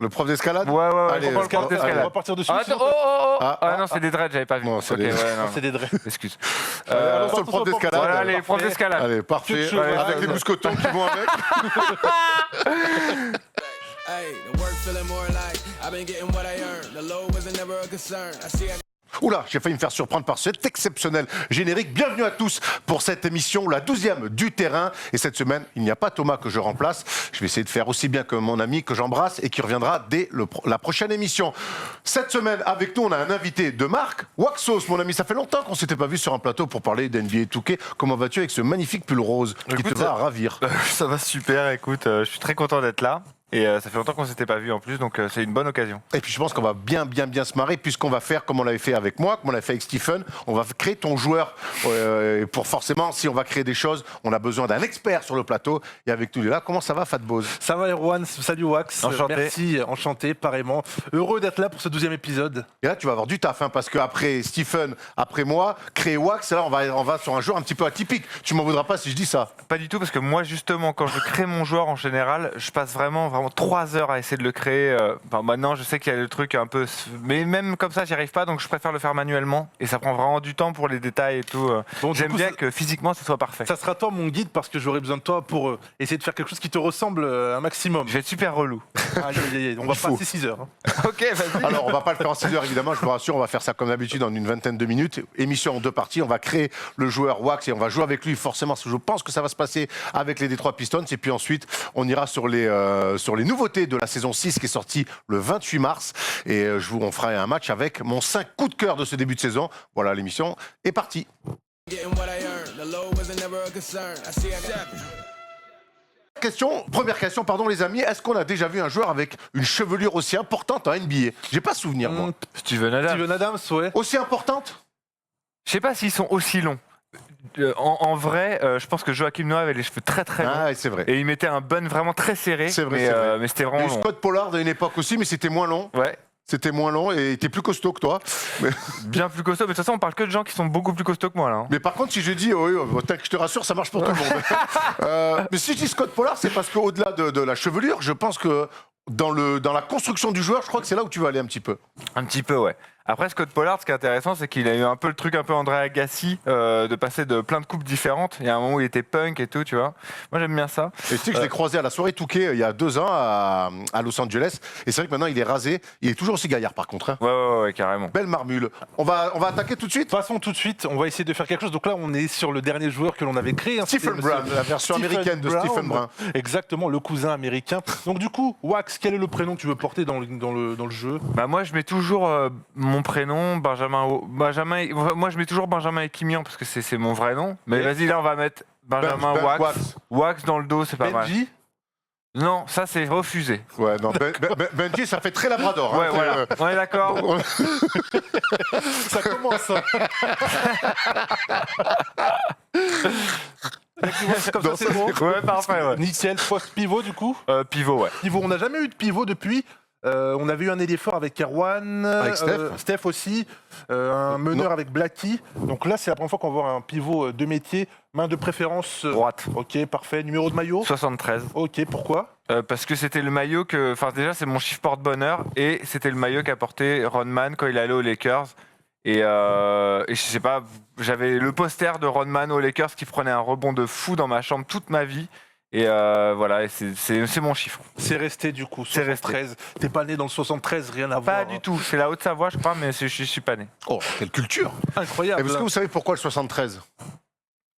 Le prof d'escalade? Ouais. Allez, Prof d'escalade. On va partir dessus. Ah, sinon, Ah non, c'est des dreads, j'avais pas vu. Non, c'est Ok, des- ouais, non. c'est des dreads. Excuse. allons sur le prof d'escalade. Voilà, les profs d'escalade. Allez, parfait. Cheveux, Avec ouais, les ouais. mousquetons qui vont avec. Hey, the work feeling more like I've been getting what I earned. The low wasn't never a concern. I see Oula, j'ai failli me faire surprendre par cet exceptionnel générique. Bienvenue à tous pour cette émission, la 12e du terrain. Et cette semaine, il n'y a pas Thomas que je remplace. Je vais essayer de faire aussi bien que mon ami que j'embrasse et qui reviendra dès la prochaine émission. Cette semaine, avec nous, on a un invité de marque, Waxos, mon ami. Ça fait longtemps qu'on ne s'était pas vu sur un plateau pour parler d'NBA 2K. Comment vas-tu avec ce magnifique pull rose qui te va ravir? Ça va super, écoute, je suis très content d'être là. Et ça fait longtemps qu'on ne s'était pas vu en plus, donc c'est une bonne occasion. Et puis je pense qu'on va bien se marrer puisqu'on va faire comme on l'avait fait avec moi, comme on l'avait fait avec Stephen. On va créer ton joueur. Pour forcément, si on va créer des choses, on a besoin d'un expert sur le plateau. Et avec nous, il est là. Comment ça va, Fatboz? Ça va, Erwan? Salut, Wax. Enchanté. Merci, enchanté, pareillement. Heureux d'être là pour ce 12e épisode. Et là, tu vas avoir du taf, hein, parce qu'après Stephen, après moi, créer Wax, là, on va sur un joueur un petit peu atypique. Tu m'en voudras pas si je dis ça. Pas du tout, parce que moi, justement, quand je crée mon joueur en général, je passe vraiment 3 heures à essayer de le créer. Enfin, maintenant, je sais qu'il y a le truc un peu... Mais même comme ça, j'y arrive pas, donc je préfère le faire manuellement. Et ça prend vraiment du temps pour les détails et tout. Bon, du J'aime coup, bien ça- que physiquement, ça soit parfait. Ça sera toi, mon guide, parce que j'aurai besoin de toi pour essayer de faire quelque chose qui te ressemble un maximum. Je vais être super relou. On va Il faut. passer 6 heures. hein. Ok, vas-y. Alors, on va pas le faire en 6 heures, évidemment, je vous rassure, on va faire ça comme d'habitude en une vingtaine de minutes. Émission en 2 parties, on va créer le joueur Wax et on va jouer avec lui, forcément, je pense que ça va se passer avec les Detroit Pistons. Et puis ensuite, on ira sur les nouveautés de la saison 6 qui est sortie le 28 mars. Et on fera un match avec mon 5 coups de cœur de ce début de saison. Voilà, l'émission est partie. getting what I earned. The low wasn't never a concern. I see Première question, pardon les amis, est-ce qu'on a déjà vu un joueur avec une chevelure aussi importante en NBA? J'ai pas souvenir, moi. Steven Adams. Steven Adams, ouais. Aussi importante? Je sais pas s'ils sont aussi longs. En vrai, je pense que Joachim Noah avait les cheveux très très longs. Ah, c'est vrai. Et il mettait un bun vraiment très serré. C'est vrai, mais, c'est vrai. mais c'était Il y a vraiment eu long. Scott Pollard à une époque aussi, mais c'était moins long. Ouais, C'était moins long et il était plus costaud que toi. bien plus costaud. Mais de toute façon, on parle que de gens qui sont beaucoup plus costauds que moi là. hein. Mais par contre, si je dis, oui, je te rassure, ça marche pour tout le monde. Mais si je dis Scott Pollard, c'est parce qu'au-delà de la chevelure, je pense que dans la construction du joueur, je crois que c'est là où tu vas aller un petit peu. Un petit peu, ouais. Après, Scott Pollard, ce qui est intéressant, c'est qu'il a eu un peu le truc un peu André Agassi, de passer de plein de coupes différentes. Il y a un moment où il était punk et tout, tu vois. Moi, j'aime bien ça. Et tu sais que je l'ai croisé à la soirée Touquet il y a 2 ans à Los Angeles. Et c'est vrai que maintenant, il est rasé. Il est toujours aussi gaillard, par contre. Hein. Ouais, carrément. Belle marmule. On va attaquer tout de suite. Passons tout de suite, on va essayer de faire quelque chose. Donc là, on est sur le dernier joueur que l'on avait créé. hein. Stephen C'était Brown, monsieur la version Stephen américaine de Stephen Brown. Exactement, le cousin américain. Donc du coup, Wax, quel est le prénom que tu veux porter dans le jeu? Bah, moi, je mets toujours mon prénom, moi, je mets toujours Benjamin Ekimian parce que c'est mon vrai nom. Mais Et- vas-y, là, on va mettre Benjamin Ben Wax. Wax. Wax dans le dos, c'est pas mal. Benji? Non, ça, c'est refusé. Ouais, non, Benji, ça fait très labrador. hein. Ouais, voilà. On est d'accord. Ça commence. hein. Comme ça, c'est bon. Ouais, parfait, ouais. Nickel, poste pivot du coup. Pivot, ouais. Pivot, on n'a jamais eu de pivot depuis. On avait eu un ailier fort avec Erwan, Avec Steph. Steph aussi, un meneur avec Blacky. Donc là, c'est la première fois qu'on voit un pivot de métier, main de préférence. Droite. Ok, parfait. Numéro de maillot. 73. Ok, pourquoi? Parce que c'était le maillot que... Enfin, déjà, c'est mon chiffre porte-bonheur. Et c'était le maillot qu'a porté Rodman quand il allait aux Lakers. Et je sais pas, j'avais le poster de Rodman aux Lakers qui prenait un rebond de fou dans ma chambre toute ma vie. Et voilà, et c'est mon chiffre. C'est resté du coup, C'est resté. 73. T'es pas né dans le 73, rien à voir. Pas du tout. C'est la Haute-Savoie, je crois, mais je suis pas né. Oh, quelle culture. Incroyable. Et est-ce que vous savez pourquoi le 73?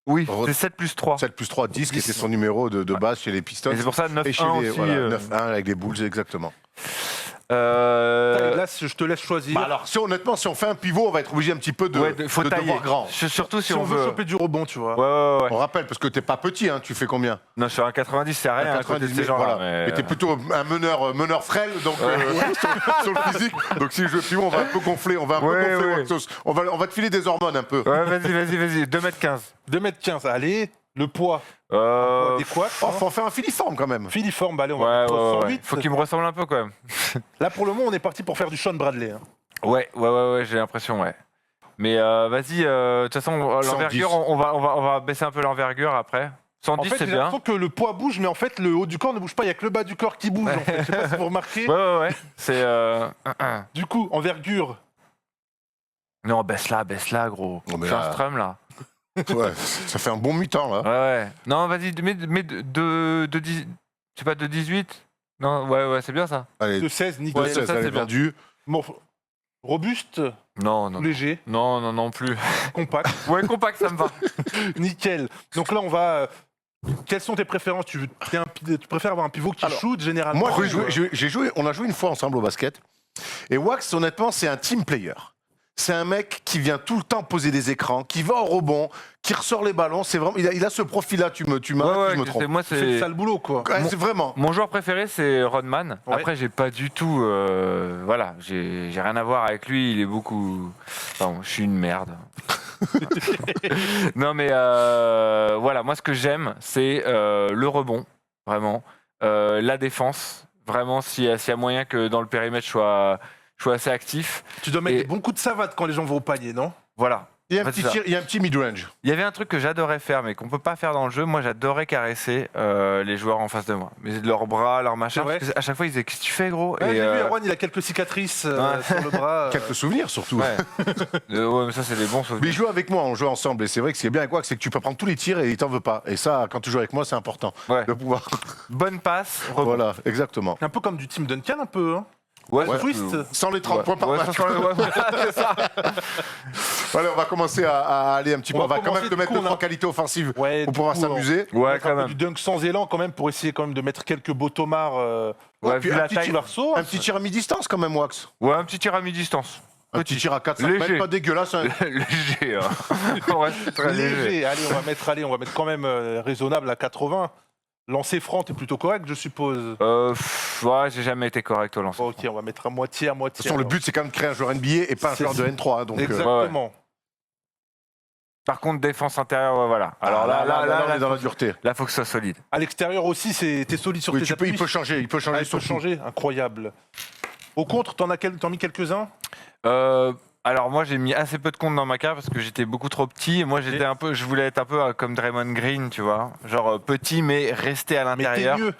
Oui, Rod- c'est 7 plus 3. 7 plus 3, 10, qui était son numéro de base chez les Pistons. Et c'est pour ça 9-1 Et chez les aussi. voilà, 9-1 avec les Bulls, exactement. Là, je te laisse choisir. Bah alors, honnêtement, si on fait un pivot, on va être obligé un petit peu de, ouais, faut de tailler. voir grand. Surtout si on veut choper du rebond, tu vois. Ouais. On rappelle, parce que t'es pas petit, hein, tu fais combien? Non, sur un 90, c'est rien à côté de ces gens-là. voilà. Mais t'es plutôt un meneur frêle, donc sur le physique. Donc si je veux pivot, on va un peu gonfler, Ouais. Waxos. On va te filer des hormones un peu. Ouais, vas-y. 2m15. 2m15, allez, le poids adéquat. Oh, faut en faire un filiforme quand même. Filiforme, bah allez, on va mettre 108. Faut qu'il me ressemble un peu quand même. Là, pour le moment, on est parti pour faire du Sean Bradley. hein. Ouais, j'ai l'impression, ouais. Mais vas-y, de toute façon, l'envergure, 110. on va baisser un peu l'envergure après. En 110, fait, c'est j'ai bien. l'impression que le poids bouge, mais en fait, le haut du corps ne bouge pas. Il n'y a que le bas du corps qui bouge. En fait. Je sais pas si vous remarquez. Ouais. C'est. Du coup, envergure. Non, baisse là, gros. Non, mais C'est un là- strum là. Ouais, ça fait un bon mutant, là. Ouais. Non, vas-y, mets de 10. Je sais pas, de 18. Non, ouais, c'est bien ça. Allez, De 16, de nickel. Ouais, 16, ça, elle c'est est bien. vendue. Robuste, Non. léger, Non plus. compact, Ouais, compact, ça me va. nickel. Donc là, on va. Quelles sont tes préférences? Tu préfères avoir un pivot qui Alors, shoot généralement? Moi, on a joué une fois ensemble au basket. Et Wax, honnêtement, c'est un team player. C'est un mec qui vient tout le temps poser des écrans, qui va au rebond, qui ressort les ballons. C'est vraiment, il a ce profil-là. Tu m'arrêtes si je me trompe. Moi, Tu fais le c'est. sale boulot, quoi. Ouais, c'est vraiment. Mon joueur préféré, c'est Rodman. Ouais. Après, j'ai pas du tout. Voilà, j'ai rien à voir avec lui. Il est beaucoup. Enfin, je suis une merde. Non, mais voilà, moi, ce que j'aime, c'est le rebond, vraiment. La défense, vraiment, s'il y a moyen que dans le périmètre, je sois assez actif. Tu dois mettre Et- des bons coups de savate quand les gens vont au panier, non? Voilà. Il y a un Ouais, petit c'est ça. tir, il y a un petit mid-range. Il y avait un truc que j'adorais faire, mais qu'on peut pas faire dans le jeu. Moi, j'adorais caresser les joueurs en face de moi. Mais leurs bras, leurs machins. C'est vrai. Parce que à chaque fois, ils disaient qu'est-ce que tu fais, gros? Ouais, Et, j'ai vu, Erwan, il a quelques cicatrices Ouais. sur le bras. Quelques souvenirs, surtout. Ouais. Ouais, mais ça, c'est des bons Mais souvenirs. il joue avec moi, on joue ensemble. Et c'est vrai que ce qui est bien avec Wax, c'est que tu peux prendre tous les tirs et il t'en veut pas. Et ça, quand tu joues avec moi, c'est important. Ouais. De pouvoir. Bonne passe. rebond. Voilà, exactement. Un peu comme du Team Duncan, un peu. Hein. Ouais, Twist. Sans les 30 points par Ouais, match. c'est ça. Allez, on va commencer à aller un petit peu. On On va va quand commencer, même te du mettre coup, deux, on a- trois qualités offensives Ouais, pour du pouvoir coup, s'amuser. Ouais, Mettre un quand peu même. du dunk sans élan quand même pour essayer quand même de mettre quelques beaux tomards Ouais, puis vu un la petit taille. sous l'arceau. Un petit tir à mi-distance quand même, Wax. Ouais, un petit tir à mi-distance. Un petit tir à 4-5 Léger. mètres, pas dégueulasse. Hein. Léger, hein. On reste très léger. Léger. Allez, on va mettre quand même raisonnable à 80. Lancer franc, t'es plutôt correct, je suppose. Ouais, j'ai jamais été correct au lancer. Ok, on va mettre à moitié. De toute façon, le but, c'est quand même de créer un joueur NBA et pas un C'est joueur de N3. Hein, donc, Exactement. Par contre, défense intérieure, ouais, voilà. Alors là, là, on est dans la dureté. là, faut que ce soit solide. À l'extérieur aussi, t'es solide sur Oui, tes il appuis. peut changer. Il peut changer. Ah, il peut surtout. changer, incroyable. Au contre, t'en mis quelques-uns? Alors moi j'ai mis assez peu de comptes dans ma carte parce que j'étais beaucoup trop petit et moi je voulais être un peu comme Draymond Green, tu vois, genre petit mais rester à Mais t'es l'intérieur. mieux.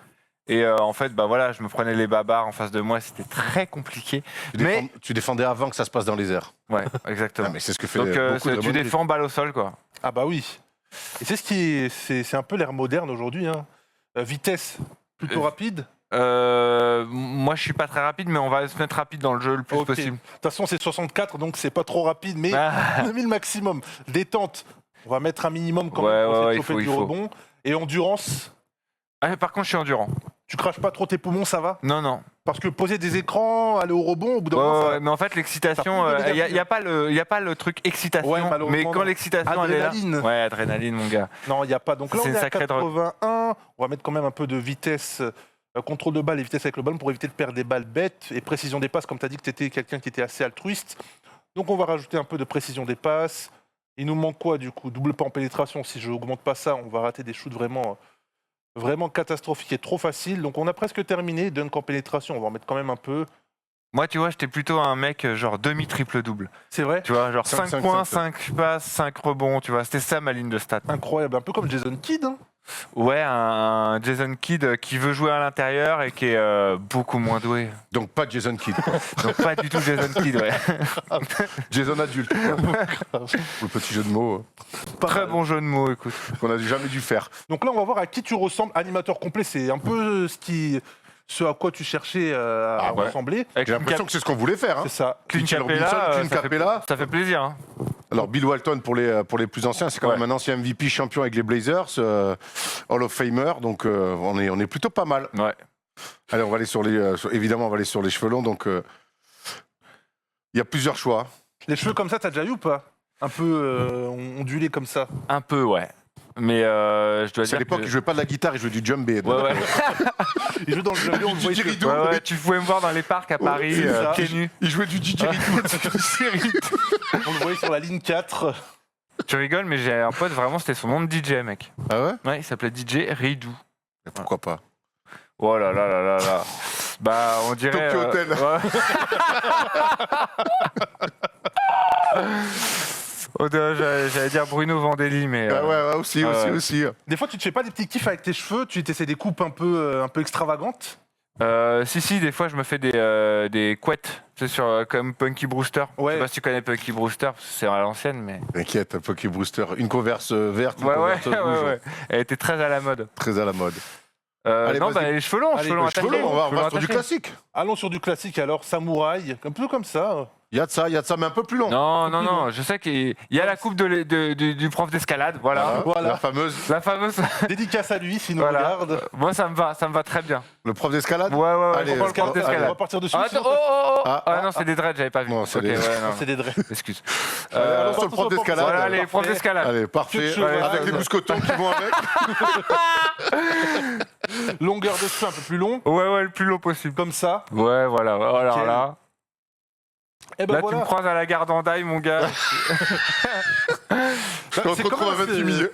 Et en fait bah voilà, je me prenais les babards en face de moi, c'était très compliqué. Tu défendais avant que ça se passe dans les airs. Ouais, exactement. Ah, mais c'est ce que fait Donc beaucoup de tu Draymond Green. défends balle au sol quoi. Ah bah oui. Et c'est ce qui est, c'est un peu l'ère moderne aujourd'hui. Hein. Vitesse plutôt rapide. Moi je suis pas très rapide mais on va se mettre rapide dans le jeu le plus Ok. possible. De toute façon, c'est 64, donc c'est pas trop rapide, mais Ah. on a mis le maximum. Détente, on va mettre un minimum quand Ouais, même pour ouais, essayer de choper il du faut. rebond. Et endurance, Ah, par contre je suis endurant. tu craches pas trop tes poumons, ça va? Non. Parce que poser des écrans, aller au rebond, au bout d'un Ouais, moment, ça... ouais, mais en fait l'excitation, ça peut il y a pas le truc excitation, Ouais, malheureusement, mais quand non. l'excitation elle est là, Adrénaline. ouais adrénaline mon gars. Non, il n'y a pas. Donc là, C'est on une est à sacrée drogue. 81. On va mettre quand même un peu de vitesse, contrôle de balle et vitesse avec le ballon pour éviter de perdre des balles bêtes et précision des passes, comme tu as dit que tu étais quelqu'un qui était assez altruiste. Donc on va rajouter un peu de précision des passes. Il nous manque quoi du coup? Double pas en pénétration. Si je n'augmente pas ça, on va rater des shoots vraiment catastrophiques et trop faciles. Donc on a presque terminé. Dunk en pénétration, on va en mettre quand même un peu. Moi tu vois, j'étais plutôt un mec genre demi-triple-double. C'est vrai? Tu vois, genre 5, 5 points, 5 passes, 5 rebonds, tu vois, c'était ça ma ligne de stats. Incroyable. Un peu comme Jason Kidd. Hein. Ouais, un Jason Kidd qui veut jouer à l'intérieur et qui est beaucoup moins doué. Donc pas Jason Kidd. Donc pas du tout Jason Kidd, ouais. Jason adulte. Pour le petit jeu de mots Très bon jeu de mots, écoute. qu'on n'a jamais dû faire. Donc là, on va voir à qui tu ressembles. Animateur complet, c'est un peu ce à quoi tu cherchais à Ah ouais. ressembler. Avec J'ai l'impression que c'est ce qu'on voulait faire. Hein. C'est ça. Clint Mitchell Capella, Robinson, Clint Capella. ça fait plaisir. Hein. Alors Bill Walton pour les plus anciens, c'est quand Ouais. même un ancien MVP champion avec les Blazers, Hall of Famer, donc on est plutôt pas mal. Ouais. Allez, on va aller évidemment on va aller sur les cheveux longs, donc il y a plusieurs choix. Les cheveux comme ça, t'as déjà eu ou pas? Un peu ondulés comme ça. Un peu, ouais. Mais je dois C'est dire à l'époque, que... il jouait pas de la guitare, il jouait du djembé. Ouais, ouais. Il joue dans le jeu, on le voit ici. didgeridoo. Ouais, ouais, tu pouvais me voir dans les parcs à Paris, c'est ça. pieds nus. Il jouait du didgeridoo. On le voyait sur la ligne 4. Tu rigoles, mais j'ai un pote, vraiment, c'était son nom de DJ, mec. Ah ouais? Ouais, il s'appelait DJ Ridou. Mais pourquoi pas? Oh là là là là là. Bah, on dirait... Tokyo Hotel. ouais. J'allais dire Bruno Vandelli, mais. Ouais, aussi. Des fois, tu te fais pas des petits kiffs avec tes cheveux, tu t'essaies des coupes un peu extravagantes. Si, des fois je me fais des couettes, tu sais, comme Punky Brewster. Ouais. Je sais pas si tu connais Punky Brewster, parce que c'est à l'ancienne, mais. T'inquiète, Poké Brewster, une converse verte, une Ouais, converse rouge, ouais. Elle était très à la mode. très à la mode. Allez, Non, vas-y. les cheveux longs, Allez, cheveux longs les cheveux attachés. longs, On va cheveux longs sur du attachés. classique. Allons sur du classique alors, samouraï, un peu comme ça. Il y a de ça, mais un peu plus long. Non, je sais qu'il y a la coupe du prof d'escalade, voilà. Voilà. La fameuse. La fameuse. Dédicace à lui s'il nous Voilà. regarde. Moi, ça me va très bien. Le prof d'escalade. Ouais, Allez, le prof allez. d'escalade. On va partir dessus. Ah, sinon, attends, oh Ah, non, c'est des dreads, j'avais pas vu. Non, c'est Ok, des- ouais, non. c'est des dreads. Excuse. Allons sur le prof d'escalade. Voilà, les Parfait. profs d'escalade. Allez, parfait. Cheveux, Avec ouais, les ouais. mousquetons qui vont avec. Longueur de cheveux un peu plus long, Ouais, le plus long possible. comme ça. Ouais, voilà. Alors Nickel. là, Et ben là tu voilà. me croises à la gare d'Andaille, mon gars. On se retrouve à 28 milieux.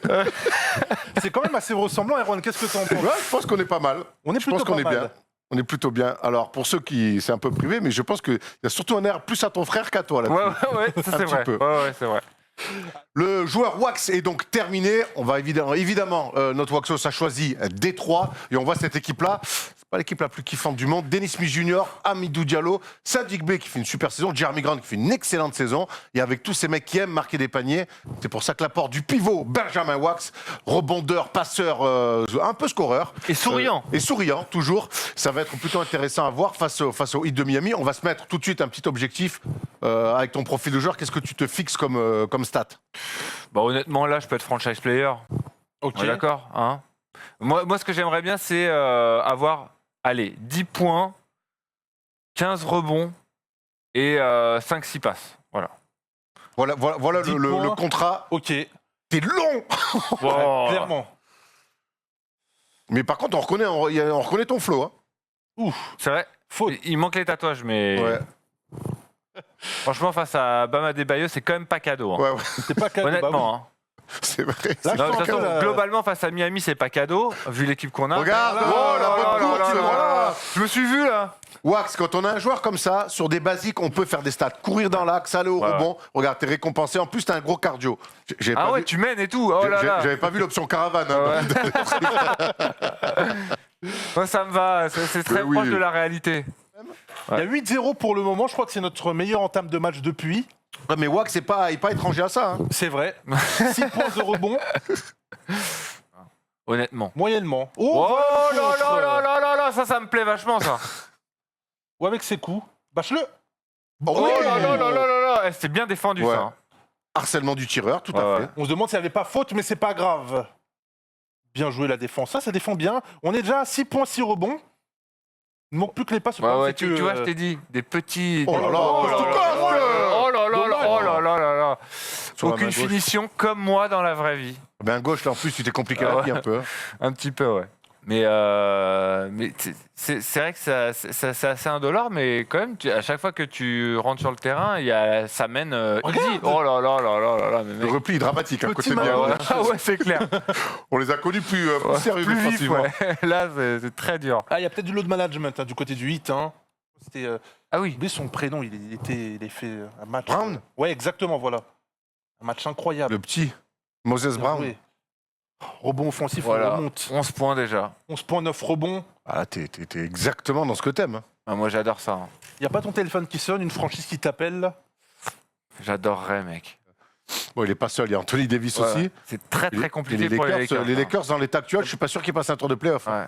C'est quand même assez ressemblant, Erwan. Qu'est-ce que tu en penses? Ouais, je pense qu'on est pas mal. On est Je pense plutôt qu'on est pas bien. mal. On est plutôt bien. Alors, pour ceux qui. C'est un peu privé, mais je pense qu'il y a surtout un air plus à ton frère qu'à toi, là. Ouais, ça Un c'est petit vrai. peu. Ouais, c'est vrai. Le joueur Wax est donc terminé. On va évidemment notre Waxos a choisi Détroit. Et on voit cette équipe-là. C'est pas l'équipe la plus kiffante du monde. Dennis Smith Jr., Amidou Diallo, Sadiq Bey qui fait une super saison, Jeremy Grant qui fait une excellente saison. Et avec tous ces mecs qui aiment marquer des paniers, c'est pour ça que l'apport du pivot Benjamin Wax, rebondeur, passeur, un peu scoreur. Et souriant. Et souriant, toujours. Ça va être plutôt intéressant à voir face au Heat de Miami. On va se mettre tout de suite un petit objectif avec ton profil de joueur. Qu'est-ce que tu te fixes comme stat? Bah, honnêtement, là, je peux être franchise player. Ok. On est d'accord, hein. Moi, ce que j'aimerais bien, c'est avoir, 10 points, 15 rebonds et 5-6 passes. Voilà. Voilà 10 le points. contrat. Ok. C'est long. Wow. Clairement. Mais par contre, on reconnaît ton flow. Hein. C'est vrai. Faute. Il manque les tatouages, mais Ouais. franchement, face à Bam Adebayo, c'est quand même pas cadeau. Hein. Ouais, C'est pas cadeau. Honnêtement. Bah oui. Hein. c'est vrai. Là, Non, de je toute sens façon, que la- globalement, face à Miami, c'est pas cadeau, vu l'équipe qu'on a. Regarde, Oh oh, la là bonne là course, là là voilà. là. Je me suis vu là. Wax, quand on a un joueur comme ça, sur des basiques, on peut faire des stats. Courir dans l'axe, aller au Ouais. rebond. Regarde, t'es récompensé. En plus, t'as un gros cardio. J'avais Ah pas ouais, vu- tu mènes et tout. Oh là là. J'avais pas vu l'option caravane. hein. Moi, ça me va. C'est très Oui. proche de la réalité. Il y a 8-0 pour le moment. Je crois que c'est notre meilleur entame de match depuis. Ouais, mais Wax, il est pas étranger à ça. Hein. C'est vrai. 6 points de rebond, Honnêtement. moyennement. Oh voilà là le là contre. là là là là, ça me plaît vachement ça. Ou avec ses coups. Bâche-le. Oh Oui. là là là là là là, eh, c'est bien défendu Ouais. ça. Hein. Harcèlement du tireur, tout Ouais, à ouais. fait. On se demande s'il n'y avait pas faute, mais c'est pas grave. Bien joué la défense. Ça défend bien. On est déjà à 6 points, 6 rebonds. Il ne manque plus que les passes. Ouais, ouais, tu vois, je t'ai dit, des petits. Oh là là, oh là tout là coffre. oh là là là, oh là là là là. Sur la Aucune main gauche. finition comme moi dans la vraie vie. Ben gauche, là, en plus, tu t'es compliqué Ah la ouais. vie un peu. hein. Un petit peu, ouais. Mais c'est vrai que c'est assez indolore, mais quand même, à chaque fois que tu rentres sur le terrain, ça mène easy. Oh là là là là là là, mais Le mec. repli est dramatique, à Petit côté de malin. bien. Ouais, ah ouais, c'est clair. On les a connus plus sérieux Plus vif, défensivement. ouais. Là, c'est très dur. Ah, il y a peut-être du load management hein, du côté du Heat. Hein. C'était. Ah oui. Oublié son prénom, il a fait un match. Brown Ouais, exactement, voilà. Un match incroyable. Le petit Moses Bien Brown. joué. Rebond offensif, Voilà. on remonte. 11 points déjà. 11 points, 9 rebonds. Ah, t'es exactement dans ce que t'aimes. hein. Ah, moi, j'adore ça. Hein. Il n'y a pas ton téléphone qui sonne, une franchise qui t'appelle là. J'adorerais, mec. Bon, il est pas seul, il y a Anthony Davis Ouais. aussi. C'est très, Et très compliqué les pour les Lakers, Lakers. les Lakers, dans l'état actuel, je suis pas sûr qu'ils passent un tour de playoff. Ouais.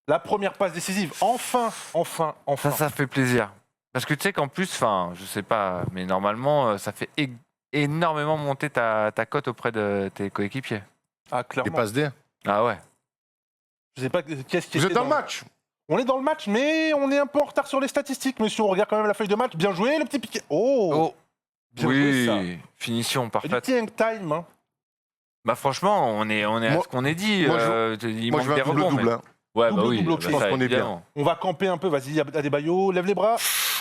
La première passe décisive. Enfin. Ça fait plaisir. Parce que tu sais qu'en plus, enfin, je sais pas, mais normalement, ça fait énormément monter ta cote auprès de tes coéquipiers. Ah, Les clairement. passes D. Ah ouais. Je sais pas qu'est-ce qui Vous était êtes dans le match. On est dans le match, mais on est un peu en retard sur les statistiques, monsieur. On regarde quand même la feuille de match. Bien joué, le petit piqué. Oh, Oh, bien joué, ça. oui, finition Et du parfaite. petit hang time. Hein. Bah franchement, on est à Moi- ce qu'on est dit. moi, Il Moi, manque je veux des un double rebonds. double. mais- hein. Ouais, bah Double, oui. double, bah je ça, pense qu'on est bien. évidemment. On va camper un peu. Vas-y, Adebayo, lève les bras.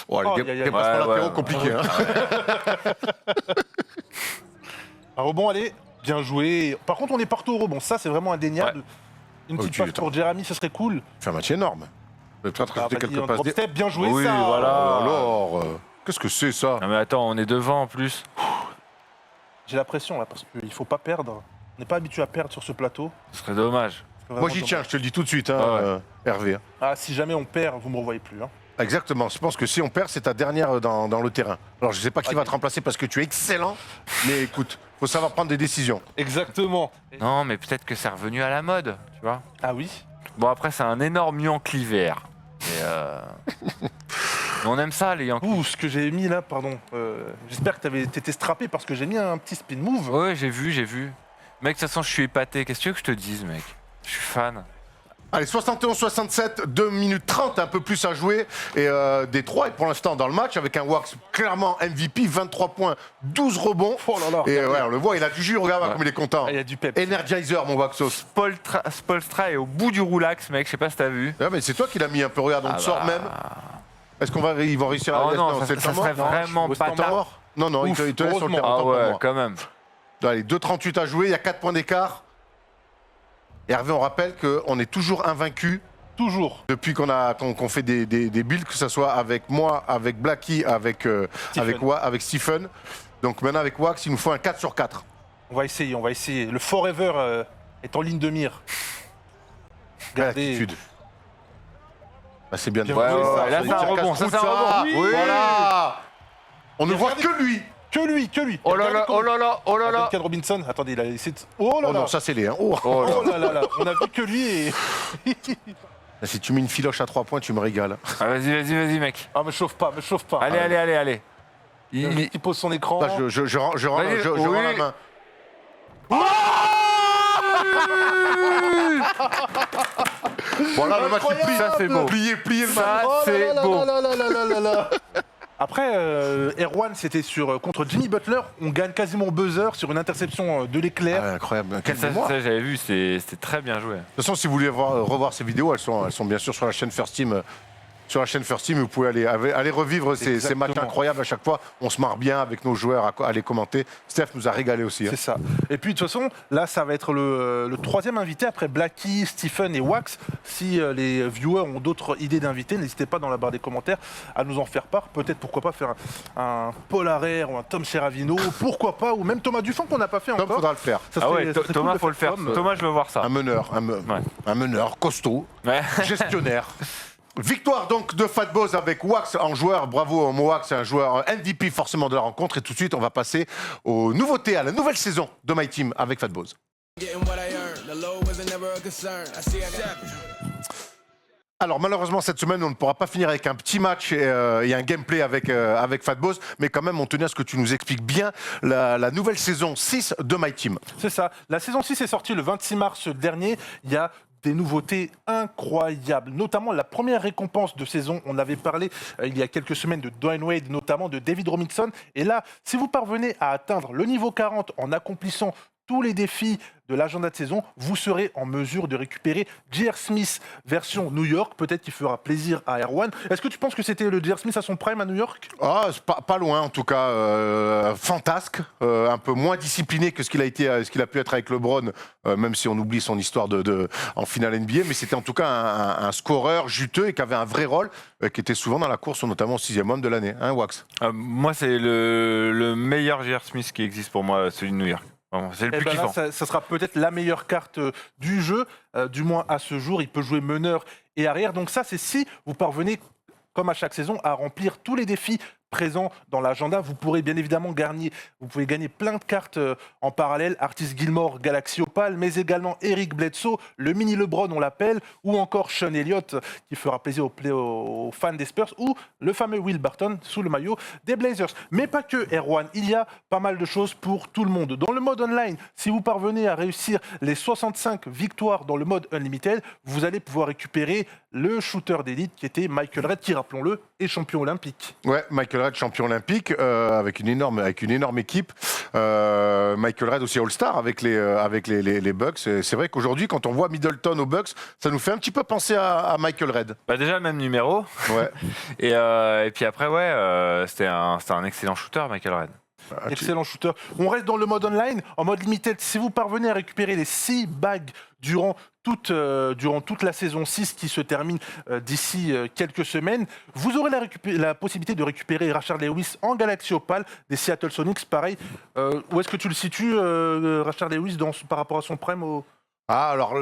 Oh, Oh, les aïe, aïe, aïe. déplacements Ouais, latéraux ouais. compliqués. hein. Un rebond, allez. Bien joué. Par contre, on est partout au rebond. Ça, c'est vraiment indéniable. Une Oh, petite tu passe pour Jeremy, ce serait cool. C'est un match énorme. Vous peut-être Ah, rajouter vas-y, quelques un passes drop D. step, bien joué Oui, ça. voilà. Alors, qu'est-ce que c'est ça? Non mais attends, on est devant en plus. J'ai la pression là, parce qu'il ne faut pas perdre. On n'est pas habitué à perdre sur ce plateau. Ce serait dommage. Vraiment Moi, j'y dommage. tiens, je te le dis tout de suite, hein, Ouais. Hervé. Ah, si jamais on perd, vous ne me revoyez plus. Hein. Exactement. Je pense que si on perd, c'est ta dernière dans le terrain. Alors, je ne sais pas qui va te remplacer parce que tu es excellent, mais écoute, faut savoir prendre des décisions. Exactement. Non, mais peut-être que c'est revenu à la mode, tu vois. Ah oui. Bon, après, c'est un énorme Yankee vert. Mais on aime ça, les Yankees. Ouh, ce que j'ai mis là, pardon. J'espère que t'étais strappé parce que j'ai mis un petit spin move. Ouais, j'ai vu. Mec, de toute façon, je suis épaté. Qu'est-ce que tu veux que je te dise, mec? Je suis fan. Allez, 71-67, 2 minutes 30, un peu plus à jouer. Et Détroit est pour l'instant dans le match avec un Wax clairement MVP, 23 points, 12 rebonds. Oh là là. Et ouais, on le voit, il a du jus, regarde Ouais. comme il est content. Ah, il y a du pep. Energizer, mon Waxos. Spolstra est au bout du roulax, mec. Je sais pas si t'as vu. Ouais, mais c'est toi qui l'as mis un peu, regarde, on Ah te sort bah. même. Est-ce qu'ils vont réussir à Oh non, c'est le ça temps serait mort vraiment au pas standard. top. mort Non, non, il te laisse sur le heureusement. terrain. Ah autant pour ouais, moi. quand même. Allez, 2,38 à jouer, il y a 4 points d'écart. Et Hervé, on rappelle qu'on est toujours invaincu Toujours. depuis qu'on fait des builds, que ce soit avec moi, avec Blacky, avec Stephen. Donc maintenant avec Wax, il nous faut un 4 sur 4. On va essayer. Le Forever est en ligne de mire. Regardez. L'attitude. Ah, c'est bien de Bien voir joué, ça. ça. Là, c'est un rebond. Ça, c'est un rebond. Oui. Voilà. On ne Et voit regardez- que lui. Que lui. Oh là là, oh là là, oh là là. Duncan Robinson. Attendez, il a essayé de... Oh là Oh là. non, ça c'est les. Hein. Oh. Oh là. Oh là là là. On a vu que lui et... Si tu mets une filoche à 3 points, tu me régales. Ah, vas-y, mec. Ah, me chauffe pas. Allez. Il pose son écran. Là, je rends Vas-y, la oui. main. Voilà, le match est plié. Ça, c'est beau. Plié le match. Ça, Oh là c'est là là beau. là là là là là. Après, Erwan, c'était contre Jimmy Butler. On gagne quasiment au buzzer sur une interception de l'éclair. Ah, incroyable. Quelle Ça, mémoire. De j'avais vu, c'était très bien joué. toute façon, si vous voulez revoir ces vidéos, elles sont bien sûr sur la chaîne First Team. Sur la chaîne First Team, vous pouvez aller revivre ces Exactement. matchs incroyables à chaque fois. On se marre bien avec nos joueurs à les commenter. Steph nous a régalé aussi. Hein. C'est ça. Et puis de toute façon, là, ça va être le troisième invité après Blacky, Stephen et Wax. Si les viewers ont d'autres idées d'invités, n'hésitez pas dans la barre des commentaires à nous en faire part. Peut-être, pourquoi pas, faire un Paul Harrer ou un Tom Cheravino, pourquoi pas, ou même Thomas Dufont qu'on n'a pas fait Tom, encore. faudra le faire. Ça Ah serait- ouais, ça serait Thomas, cool de faut le faire. Tom. Thomas, je veux voir ça. Un meneur, un meneur costaud, Ouais. gestionnaire. Victoire donc de Fat Boz avec Wax en joueur. Bravo Mo Wax, un joueur MVP forcément de la rencontre. Et tout de suite, on va passer aux nouveautés, à la nouvelle saison de My Team avec Fat Boz. Getting what I earned. The low wasn't never a concern. I see I got Alors malheureusement cette semaine on ne pourra pas finir avec un petit match et un gameplay avec Fat Boz, mais quand même on tenait à ce que tu nous expliques bien la nouvelle saison 6 de My Team. C'est ça. La saison 6 est sortie le 26 mars dernier. Il y a des nouveautés incroyables, notamment la première récompense de saison. On avait parlé il y a quelques semaines de Dwayne Wade, notamment de David Robinson. Et là, si vous parvenez à atteindre le niveau 40 en accomplissant tous les défis de l'agenda de saison, vous serez en mesure de récupérer J.R. Smith version New York. Peut-être qu'il fera plaisir à Erwan. Est-ce que tu penses que c'était le J.R. Smith à son prime à New York? Ah, c'est pas loin en tout cas, fantasque, un peu moins discipliné que ce qu'il a pu être avec LeBron, même si on oublie son histoire en finale NBA, mais c'était en tout cas un scoreur juteux et qui avait un vrai rôle, qui était souvent dans la course, notamment au 6e homme de l'année, hein Wax? Moi, c'est le meilleur J.R. Smith qui existe pour moi, celui de New York. Vraiment, c'est le Eh plus ben là, kiffant. ça sera peut-être la meilleure carte du jeu, du moins à ce jour. Il peut jouer meneur et arrière. Donc ça, c'est si vous parvenez, comme à chaque saison, à remplir tous les défis présents dans l'agenda. Vous pourrez bien évidemment gagner plein de cartes en parallèle. Artis Gilmore, Galaxy Opal, mais également Eric Bledsoe, le mini LeBron, on l'appelle, ou encore Sean Elliott, qui fera plaisir aux fans des Spurs, ou le fameux Will Barton sous le maillot des Blazers. Mais pas que, Erwan, il y a pas mal de choses pour tout le monde. Dans le mode online, si vous parvenez à réussir les 65 victoires dans le mode Unlimited, vous allez pouvoir récupérer le shooter d'élite qui était Michael Redd, qui, rappelons-le, est champion olympique. Ouais, Michael Redd, champion olympique, avec une énorme équipe. Michael Redd aussi All-Star avec les Bucks. C'est vrai qu'aujourd'hui, quand on voit Middleton aux Bucks, ça nous fait un petit peu penser à Michael Redd. Bah déjà, le même numéro. Ouais. Et puis après, ouais, c'était un excellent shooter, Michael Redd. Excellent shooter. On reste dans le mode online, en mode limited. Si vous parvenez à récupérer les 6 bagues durant toute la saison 6 qui se termine d'ici quelques semaines, vous aurez la possibilité de récupérer Rashard Lewis en Galaxy Opal des Seattle Sonics. Pareil, où est-ce que tu le situes, Rashard Lewis, par rapport à son prime alors,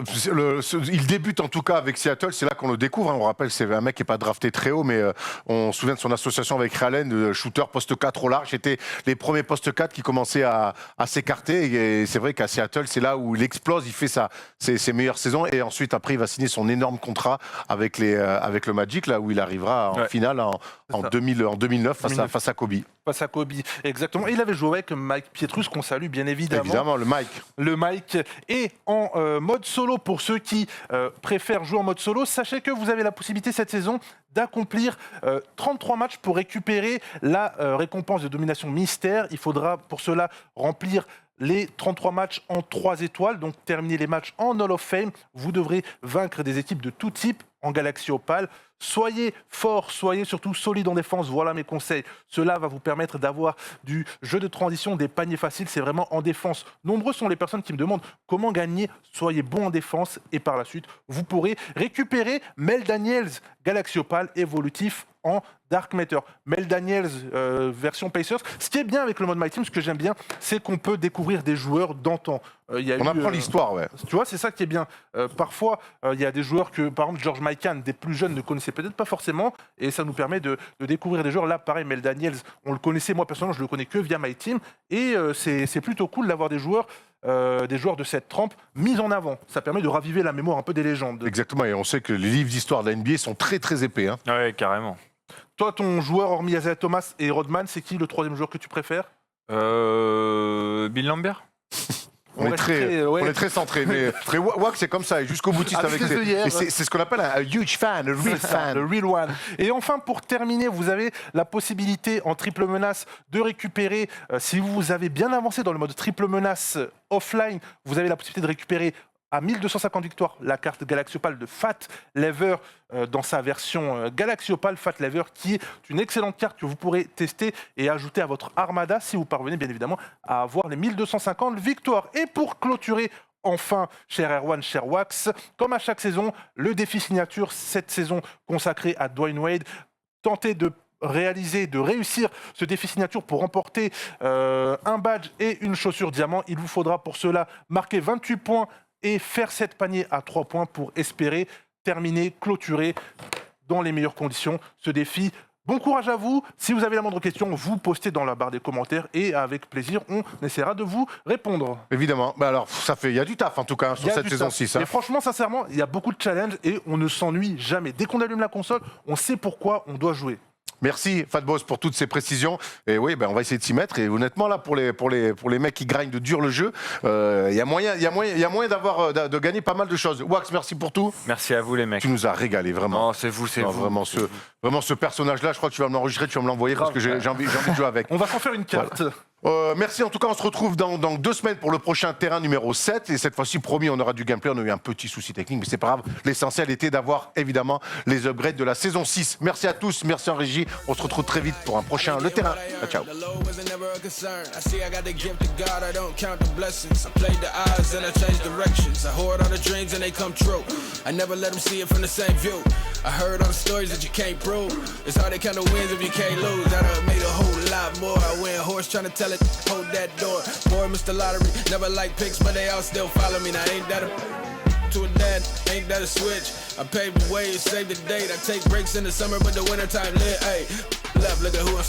il débute en tout cas avec Seattle, c'est là qu'on le découvre. On rappelle que c'est un mec qui n'est pas drafté très haut, mais on se souvient de son association avec Ray Allen, shooter poste 4 au large. C'était les premiers postes 4 qui commençaient à s'écarter. Et c'est vrai qu'à Seattle, c'est là où il explose, il fait ses meilleures saisons. Et ensuite, après, il va signer son énorme contrat avec le Magic, là où il arrivera en finale en 2009 face à Kobe. Face à Kobe, exactement. Et il avait joué avec Mike Pietrus, qu'on salue bien évidemment. Évidemment, le Mike. Et en mode solo, pour ceux qui préfèrent jouer en mode solo, sachez que vous avez la possibilité cette saison d'accomplir 33 matchs pour récupérer la récompense de domination mystère. Il faudra pour cela remplir les 33 matchs en 3 étoiles, donc terminer les matchs en Hall of Fame. Vous devrez vaincre des équipes de tout type en Galaxy Opal. Soyez forts, soyez surtout solides en défense, voilà mes conseils. Cela va vous permettre d'avoir du jeu de transition, des paniers faciles, c'est vraiment en défense. Nombreux sont les personnes qui me demandent comment gagner. Soyez bons en défense et par la suite, vous pourrez récupérer Mel Daniels, Galaxy Opal évolutif en Dark Matter. Mel Daniels, version Pacers. Ce qui est bien avec le mode My Team, ce que j'aime bien, c'est qu'on peut découvrir des joueurs d'antan. On apprend l'histoire, ouais. Tu vois, c'est ça qui est bien. Parfois, il y a des joueurs que, par exemple, George Mikan, des plus jeunes ne connaissaient peut-être pas forcément, et ça nous permet de découvrir des joueurs. Là, pareil, Mel Daniels, on le connaissait, moi personnellement, je le connais que via My Team, et c'est plutôt cool d'avoir des joueurs de cette trempe mis en avant. Ça permet de raviver la mémoire un peu des légendes. Exactement, et on sait que les livres d'histoire de la NBA sont très très épais. Hein. Ouais, carrément. Toi, ton joueur, hormis Isaiah Thomas et Rodman, c'est qui le troisième joueur que tu préfères Bill Lambert. On est très centré, mais Wack c'est comme ça, et jusqu'au boutiste avec c'est ce qu'on appelle un huge fan, un real fan. Le real one. Et enfin, pour terminer, vous avez la possibilité en triple menace de récupérer, si vous avez bien avancé dans le mode triple menace offline, vous avez la possibilité de récupérer à 1250 victoires la carte Galaxy Opal de Fat Lever dans sa version Galaxy Opal Fat Lever, qui est une excellente carte que vous pourrez tester et ajouter à votre armada si vous parvenez bien évidemment à avoir les 1250 victoires. Et pour clôturer, enfin, cher Erwan, cher Wax, comme à chaque saison, le défi signature, cette saison consacrée à Dwayne Wade. Tentez de réussir ce défi signature pour remporter un badge et une chaussure diamant. Il vous faudra pour cela marquer 28 points et faire 7 paniers à 3 points pour espérer terminer, clôturer dans les meilleures conditions ce défi. Bon courage à vous. Si vous avez la moindre question, vous postez dans la barre des commentaires et avec plaisir, on essaiera de vous répondre. Évidemment. Bah alors, il y a du taf en tout cas sur cette saison 6. Hein. Et franchement, sincèrement, il y a beaucoup de challenges et on ne s'ennuie jamais. Dès qu'on allume la console, on sait pourquoi on doit jouer. Merci Fatboss pour toutes ces précisions. Et oui, on va essayer de s'y mettre. Et honnêtement, là, pour les mecs qui grindent dur le jeu, il y a moyen de gagner pas mal de choses. Wax, merci pour tout. Merci à vous les mecs. Tu nous as régalé, vraiment. Non, c'est vous. Vraiment, ce personnage-là, je crois que tu vas me l'enregistrer, tu vas me l'envoyer parce que j'ai envie de jouer avec. On va s'en faire une carte. Voilà. Merci, en tout cas on se retrouve dans 2 semaines pour le prochain terrain numéro 7 et cette fois-ci promis on aura du gameplay, on a eu un petit souci technique mais c'est pas grave, l'essentiel était d'avoir évidemment les upgrades de la saison 6. Merci à tous, merci en régie, on se retrouve très vite pour un prochain Le Terrain. Ciao. Hold that door. Boy, Mr. Lottery. Never like picks, but they all still follow me. Now ain't that to a dad? Ain't that a switch? I paved the way, save the date. I take breaks in the summer, but the wintertime lit. Hey, left, look at who I'm